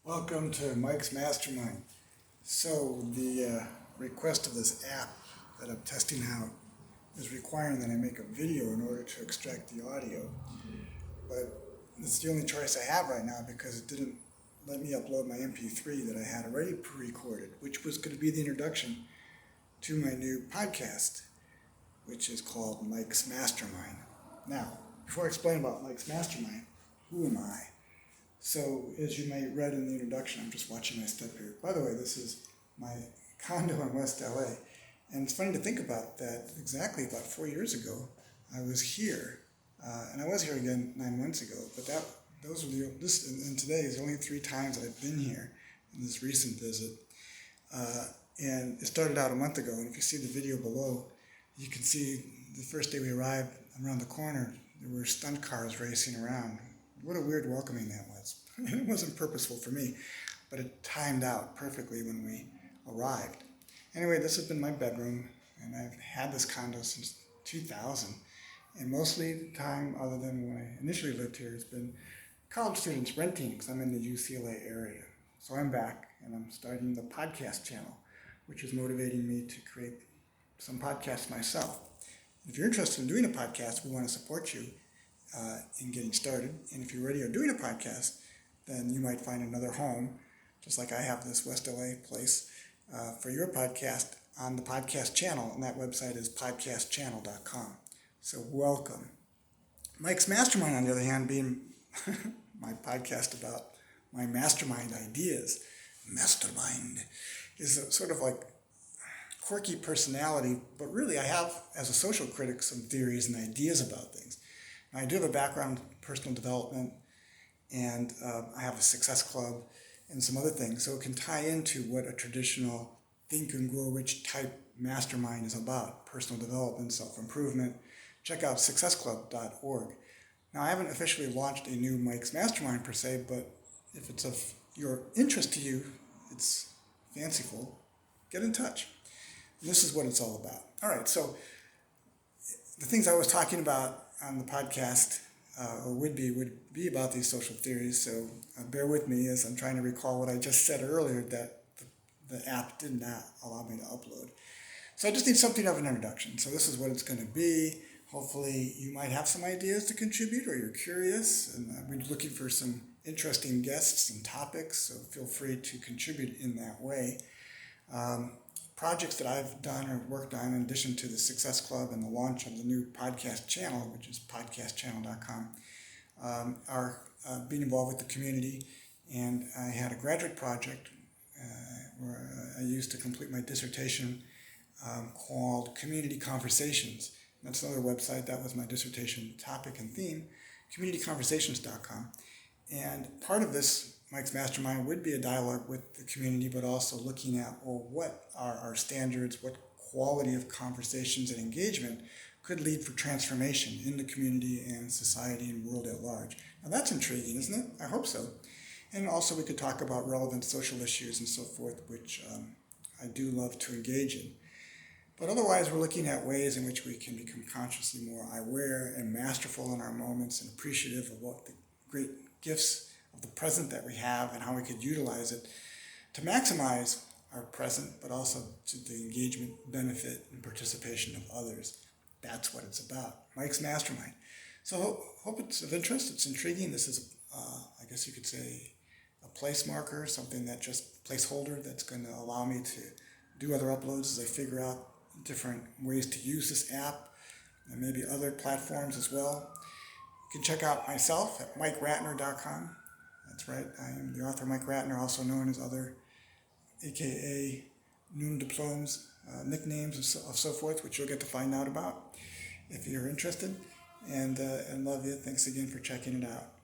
Welcome to Mike's Mastermind. So the request of this app that I'm testing out is requiring that I make a video in order to extract the audio. But it's the only choice I have right now because it didn't let me upload my MP3 that I had already pre-recorded, which was going to be the introduction to my new podcast, which is called Mike's Mastermind. Now, before I explain about Mike's Mastermind, who am I? So, as you may have read in the introduction, I'm just watching my step here. By the way, this is my condo in West LA. And it's funny to think about that exactly about 4 years ago, I was here. And I was here again 9 months ago. But and today is only 3 times that I've been here in this recent visit. And it started out a month ago. And if you see the video below, you can see the first day we arrived around the corner, there were stunt cars racing around. What a weird welcoming that was. It wasn't purposeful for me, but it timed out perfectly when we arrived. Anyway, this has been my bedroom, and I've had this condo since 2000. And mostly the time, other than when I initially lived here, has been college students renting because I'm in the UCLA area. So I'm back, and I'm starting the podcast channel, which is motivating me to create some podcasts myself. If you're interested in doing a podcast, we want to support you in getting started. And if you already are doing a podcast, then you might find another home, just like I have this West LA place, for your podcast on the podcast channel. And that website is podcastchannel.com. So welcome. Mike's Mastermind, on the other hand, being my podcast about my mastermind ideas. Mastermind is a sort of like quirky personality, but really I have, as a social critic, some theories and ideas about things. Now, I do have a background in personal development, and I have a success club and some other things, so it can tie into what a traditional think and grow rich type mastermind is about: personal development, self-improvement. Check out successclub.org. Now, I haven't officially launched a new Mike's Mastermind per se, but if it's of your interest to you, it's fanciful, get in touch. And this is what it's all about. All right, so the things I was talking about on the podcast would be about these social theories. So bear with me as I'm trying to recall what I just said earlier that the app did not allow me to upload. So I just need something of an introduction. So this is what it's going to be. Hopefully you might have some ideas to contribute, or you're curious, and we're looking for some interesting guests and topics, so feel free to contribute in that way. Projects that I've done or worked on, in addition to the Success Club and the launch of the new podcast channel, which is podcastchannel.com, are being involved with the community. And I had a graduate project where I used to complete my dissertation called Community Conversations. That's another website. That was my dissertation topic and theme, communityconversations.com. And part of this Mike's Mastermind would be a dialogue with the community, but also looking at, well, what are our standards, what quality of conversations and engagement could lead for transformation in the community and society and world at large. Now that's intriguing, isn't it? I hope so. And also we could talk about relevant social issues and so forth, which I do love to engage in. But otherwise, we're looking at ways in which we can become consciously more aware and masterful in our moments and appreciative of what the great gifts of the present that we have and how we could utilize it to maximize our present, but also to the engagement, benefit, and participation of others. That's what it's about. Mike's Mastermind. So hope it's of interest. It's intriguing. This is, I guess you could say, a place marker, something that just placeholder that's going to allow me to do other uploads as I figure out different ways to use this app and maybe other platforms as well. You can check out myself at MikeRatner.com. That's right, I am the author Mike Ratner, also known as other, aka Noon Diplomas, nicknames and so forth, which you'll get to find out about if you're interested. And love you. Thanks again for checking it out.